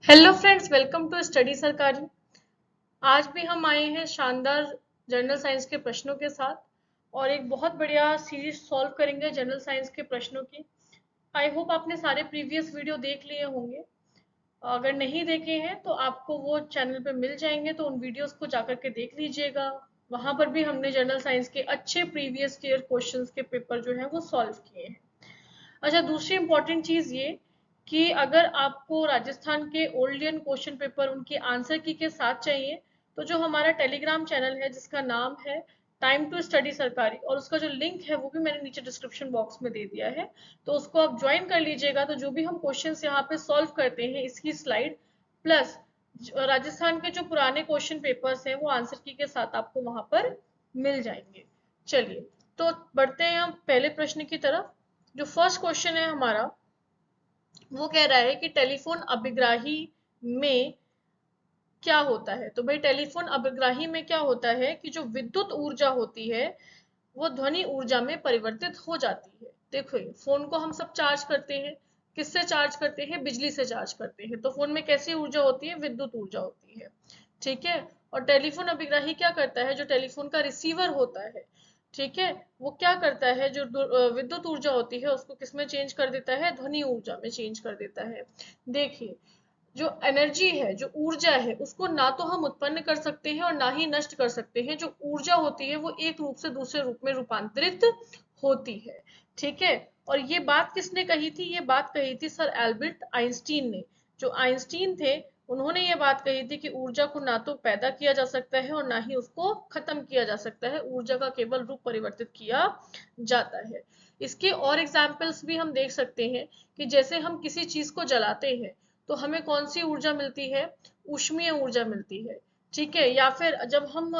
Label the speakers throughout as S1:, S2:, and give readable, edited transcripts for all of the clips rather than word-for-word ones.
S1: Hello friends, welcome to study Sarkari. आज भी हम आए हैं शानदार जनरल साइंस के प्रश्नों के साथ और एक बहुत बढ़िया सीरीज सॉल्व करेंगे जनरल साइंस के प्रश्नों की। आई होप आपने सारे प्रीवियस वीडियो देख लिए होंगे। अगर नहीं देखे हैं तो आपको वो चैनल पे मिल जाएंगे, तो उन वीडियोस को जाकर के देख लीजिएगा। वहां पर भी हमने जनरल साइंस के अच्छे प्रीवियस ईयर क्वेश्चंस के पेपर जो है वो सॉल्व किए हैं। अच्छा, दूसरी इंपॉर्टेंट चीज ये कि अगर आपको राजस्थान के ओल्डियन क्वेश्चन पेपर उनकी आंसर की के साथ चाहिए, तो जो हमारा टेलीग्राम चैनल है जिसका नाम है टाइम टू स्टडी सरकारी, और उसका जो लिंक है वो भी मैंने नीचे डिस्क्रिप्शन बॉक्स में दे दिया है, तो उसको आप ज्वाइन कर लीजिएगा। तो जो भी हम क्वेश्चंस यहाँ पे सॉल्व करते हैं इसकी स्लाइड प्लस राजस्थान के जो पुराने क्वेश्चन पेपर्स हैं वो आंसर की के साथ आपको वहां पर मिल जाएंगे। चलिए, तो बढ़ते हैं हम पहले प्रश्न की तरफ। जो फर्स्ट क्वेश्चन है हमारा, वो कह रहा है कि टेलीफोन अभिग्राही में क्या होता है। तो भाई, टेलीफोन अभिग्राही में क्या होता है कि जो विद्युत ऊर्जा होती है वो ध्वनि ऊर्जा में परिवर्तित हो जाती है। देखो, ये फोन को हम सब चार्ज करते हैं, किससे चार्ज करते हैं? बिजली से चार्ज करते हैं। तो फोन में कैसी ऊर्जा होती है? विद्युत ऊर्जा होती है। ठीक है। और टेलीफोन अभिग्राही क्या करता है? जो टेलीफोन का रिसीवर होता है, ठीक है, वो क्या करता है? जो विद्युत ऊर्जा होती है उसको किसमें चेंज कर देता है? ध्वनि ऊर्जा में चेंज कर देता है। देखिए, जो एनर्जी है, जो ऊर्जा है, उसको ना तो हम उत्पन्न कर सकते हैं और ना ही नष्ट कर सकते हैं। जो ऊर्जा होती है वो एक रूप से दूसरे रूप में रूपांतरित होती है। ठीक है। और ये बात किसने कही थी? ये बात कही थी सर एल्बर्ट आइंस्टीन ने। जो आइंस्टीन थे, उन्होंने ये बात कही थी कि ऊर्जा को ना तो पैदा किया जा सकता है और ना ही उसको खत्म किया जा सकता है। ऊर्जा का केवल रूप परिवर्तित किया जाता है। इसके और एग्जाम्पल्स भी हम देख सकते हैं कि जैसे हम किसी चीज को जलाते हैं तो हमें कौन सी ऊर्जा मिलती है? ऊष्मीय ऊर्जा मिलती है। ठीक है। या फिर जब हम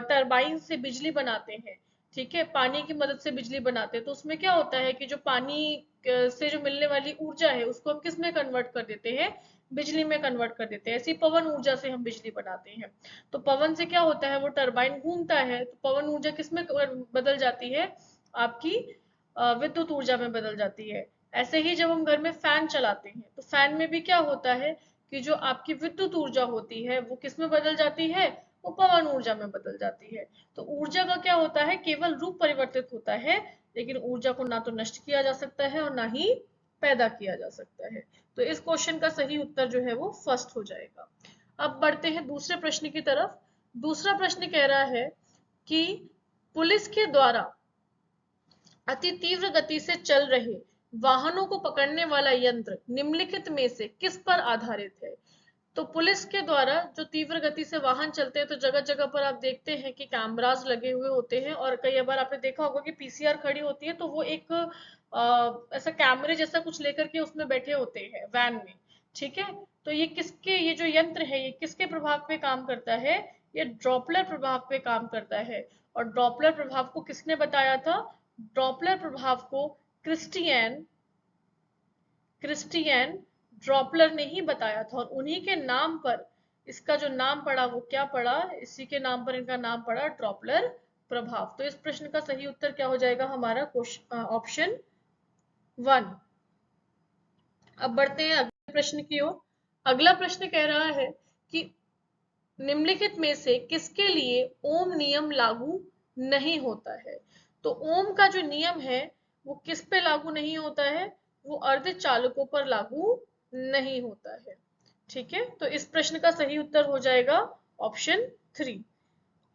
S1: टरबाइन से बिजली बनाते हैं, ठीक है, पानी की मदद से बिजली बनाते हैं, तो उसमें क्या होता है कि जो पानी से जो मिलने वाली ऊर्जा है उसको हम किस में कन्वर्ट कर देते हैं? बिजली में कन्वर्ट कर देते हैं। ऐसी पवन ऊर्जा से हम बिजली बनाते हैं। तो पवन से क्या होता है? वो टरबाइन घूमता है, तो पवन ऊर्जा किस में बदल जाती है? आपकी विद्युत ऊर्जा में बदल जाती है। ऐसे ही जब हम घर में फैन चलाते हैं तो फैन में भी क्या होता है कि जो आपकी विद्युत ऊर्जा होती है वो किस में बदल जाती है? वो पवन ऊर्जा में बदल जाती है। तो ऊर्जा का क्या होता है? केवल रूप परिवर्तित होता है, लेकिन ऊर्जा को ना तो नष्ट किया जा सकता है और ना ही पैदा किया जा सकता है। तो इस क्वेश्चन का सही उत्तर जो है वो फर्स्ट हो जाएगा। अब बढ़ते हैं दूसरे प्रश्न की तरफ। दूसरा प्रश्न कह रहा है कि पुलिस के द्वारा अति तीव्र गति से चल रहे वाहनों को पकड़ने वाला यंत्र निम्नलिखित में से किस पर आधारित है? तो पुलिस के द्वारा जो तीव्र गति से वाहन चलते हैं, तो जगह जगह पर आप देखते हैं कि कैमरास लगे हुए होते हैं, और कई बार आपने देखा होगा कि पीसीआर खड़ी होती है तो वो एक ऐसा कैमरे जैसा कुछ लेकर के उसमें बैठे होते हैं वैन में। ठीक है। तो ये जो यंत्र है ये किसके प्रभाव पे काम करता है? ये ड्रॉपलर प्रभाव पे काम करता है। और ड्रॉपलर प्रभाव को किसने बताया था? ड्रॉपलर प्रभाव को क्रिस्टियन क्रिस्टियन ड्रॉपलर ने ही बताया था, और उन्हीं के नाम पर इसका जो नाम पड़ा वो क्या पड़ा? इसी के नाम पर इनका नाम पड़ा ड्रॉपलर प्रभाव। तो इस प्रश्न का सही उत्तर क्या हो जाएगा हमारा? Question option 1। अब बढ़ते हैं अगले प्रश्न की ओर। अगला प्रश्न कह रहा है कि निम्नलिखित में से किसके लिए ओम नियम लागू नहीं होता है? तो ओम का जो नियम है वो किस पे लागू नहीं होता है? वो अर्धचालकों पर लागू नहीं होता है। ठीक है। तो इस प्रश्न का सही उत्तर हो जाएगा ऑप्शन 3।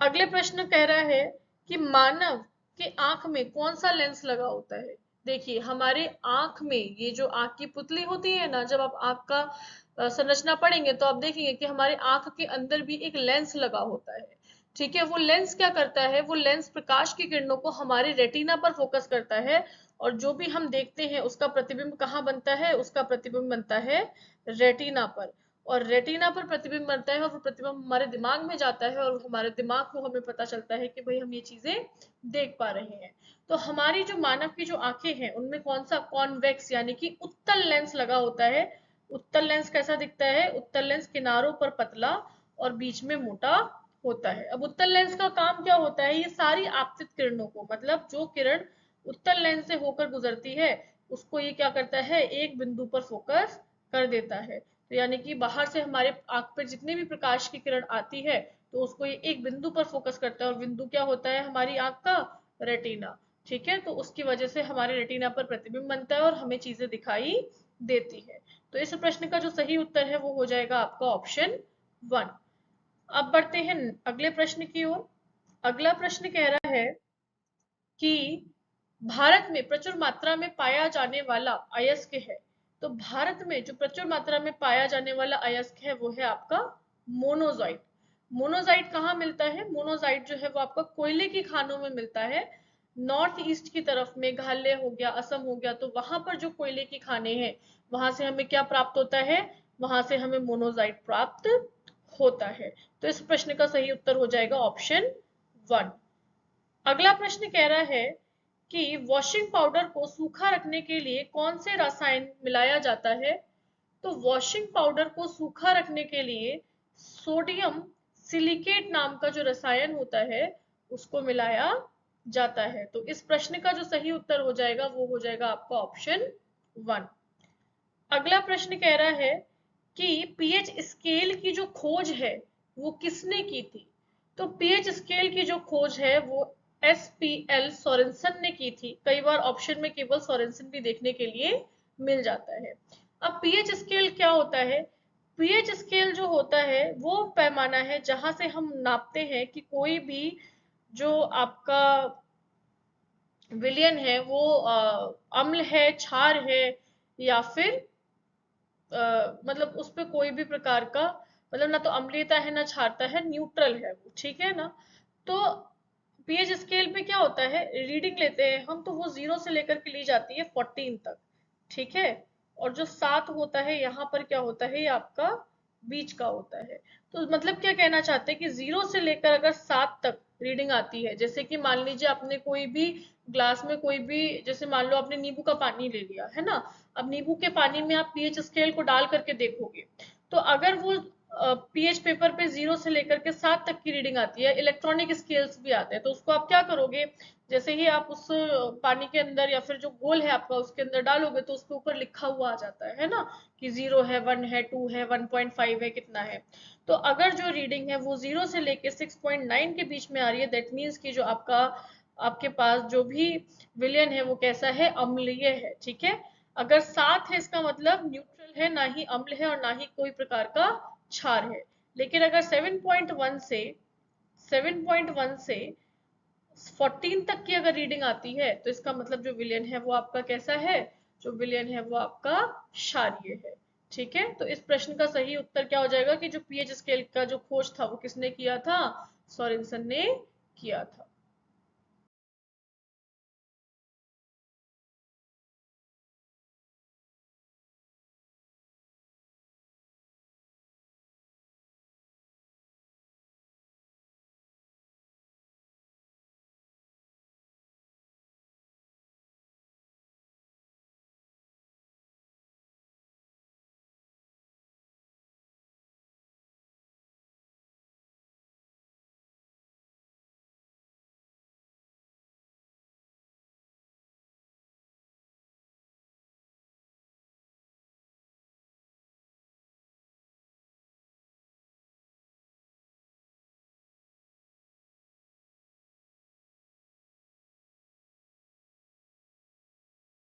S1: अगले प्रश्न कह रहा है कि मानव के आंख में कौन सा लेंस लगा होता है? देखिए, हमारे आंख में ये जो आंख की पुतली होती है ना, जब आप आंख का संरचना पढ़ेंगे तो आप देखेंगे कि हमारे आंख के अंदर भी एक लेंस लगा होता है। ठीक है। वो लेंस क्या करता है? वो लेंस प्रकाश की किरणों को हमारे रेटिना पर फोकस करता है, और जो भी हम देखते हैं उसका प्रतिबिंब कहाँ बनता है? उसका प्रतिबिंब बनता है रेटिना पर। और रेटिना पर प्रतिबिंब बनता है और वो प्रतिबिंब हमारे दिमाग में जाता है, और हमारे दिमाग को हमें पता चलता है कि भाई हम ये चीजें देख पा रहे हैं। तो हमारी जो मानव की जो आंखें हैं उनमें कौन सा कॉन्वेक्स यानी कि उत्तल लेंस लगा होता है? उत्तल लेंस कैसा दिखता है? उत्तल लेंस किनारों पर पतला और बीच में मोटा होता है। अब उत्तल लेंस का काम क्या होता है? ये सारी आपतित किरणों को, मतलब जो किरण उत्तल लेंस से होकर गुजरती है उसको ये क्या करता है? एक बिंदु पर फोकस कर देता है। तो यानी कि बाहर से हमारे आंख पर जितने भी प्रकाश की किरण आती है तो उसको ये एक बिंदु पर फोकस करता है, और बिंदु क्या होता है हमारी आंख का? रेटिना। ठीक है, तो उसकी वजह से हमारे रेटिना पर प्रतिबिंब बनता है और हमें चीजें दिखाई देती है। तो इस प्रश्न का जो सही उत्तर है वो हो जाएगा आपका ऑप्शन 1। अब बढ़ते हैं अगले प्रश्न की ओर। अगला प्रश्न कह रहा है कि भारत में प्रचुर मात्रा में पाया जाने वाला अयस्क है। तो भारत में जो प्रचुर मात्रा में पाया जाने वाला अयस्क है वो है आपका मोनोजाइट। मोनोजाइट कहाँ मिलता है? मोनोजाइट जो है वो आपका कोयले की खानों में मिलता है। नॉर्थ ईस्ट की तरफ मेघालय हो गया, असम हो गया, तो वहां पर जो कोयले की खाने हैं वहां से हमें क्या प्राप्त होता है? वहां से हमें मोनोजाइट प्राप्त होता है। तो इस प्रश्न का सही उत्तर हो जाएगा ऑप्शन 1। अगला प्रश्न कह रहा है कि वॉशिंग पाउडर को सूखा रखने के लिए कौन से रसायन मिलाया जाता है? तो वॉशिंग पाउडर को सूखा रखने के लिए सोडियम सिलिकेट नाम का जो रसायन होता है उसको मिलाया जाता है। तो इस प्रश्न का जो सही उत्तर हो जाएगा वो हो जाएगा आपका ऑप्शन 1। अगला प्रश्न कह रहा है कि पीएच स्केल की जो खोज है वो किसने की थी? तो पीएच स्केल की जो खोज है वो SPL सोरेनसन ने की थी। कई बार ऑप्शन में केवल सोरेनसन भी देखने के लिए मिल जाता है। अब पीएच स्केल क्या होता है? पीएच स्केल जो होता है वो पैमाना है जहां से हम नापते हैं कि कोई भी जो आपका विलयन है वो अम्ल है, क्षार है, या फिर मतलब उस पे कोई भी प्रकार का मतलब ना तो अम्लीयता है ना क्षारता है, न्यूट्रल है वो। ठीक है ना? तो पीएच स्केल पे क्या होता है, रीडिंग लेते हैं हम तो वो 0 से लेकर के ली जाती है 14 तक। ठीक है, और जो 7 होता है यहाँ पर क्या होता है, ये आपका बीच का होता है। तो मतलब क्या कहना चाहते हैं कि 0 से लेकर अगर 7 तक रीडिंग आती है, जैसे कि मान लीजिए आपने कोई भी ग्लास में कोई भी, जैसे मान लो आपने नींबू का पानी ले लिया है ना, अब नींबू के पानी में आप पीएच स्केल को डाल करके देखोगे, तो अगर वो पीएच पेपर पे 0 से लेकर के 7 तक की रीडिंग आती है, इलेक्ट्रॉनिक स्केल्स भी आते हैं, तो उसको आप क्या करोगे, जैसे ही आप उस पानी के अंदर या फिर जो घोल है आपका उसके अंदर डालोगे तो उसके ऊपर लिखा हुआ आ जाता है ना, कि 0 है, 1 है, 2 है, 1.5 है, कितना है। तो अगर जो रीडिंग है वो 0 से लेके 6.9 के बीच में आ रही है, दैट मीन्स कि जो आपका आपके पास जो भी विलयन है वो कैसा है, अम्लीय है। ठीक है, अगर 7 है इसका मतलब न्यूट्रल है, ना ही अम्ल है और ना ही कोई प्रकार का क्षार है। लेकिन अगर 7.1 से 14 तक की अगर रीडिंग आती है तो इसका मतलब जो विलयन है वो आपका कैसा है, जो विलयन है वो आपका क्षारीय है। ठीक है, तो इस प्रश्न का सही उत्तर क्या हो जाएगा कि जो पीएच स्केल का जो खोज था वो किसने किया था? सोरेनसन ने किया था।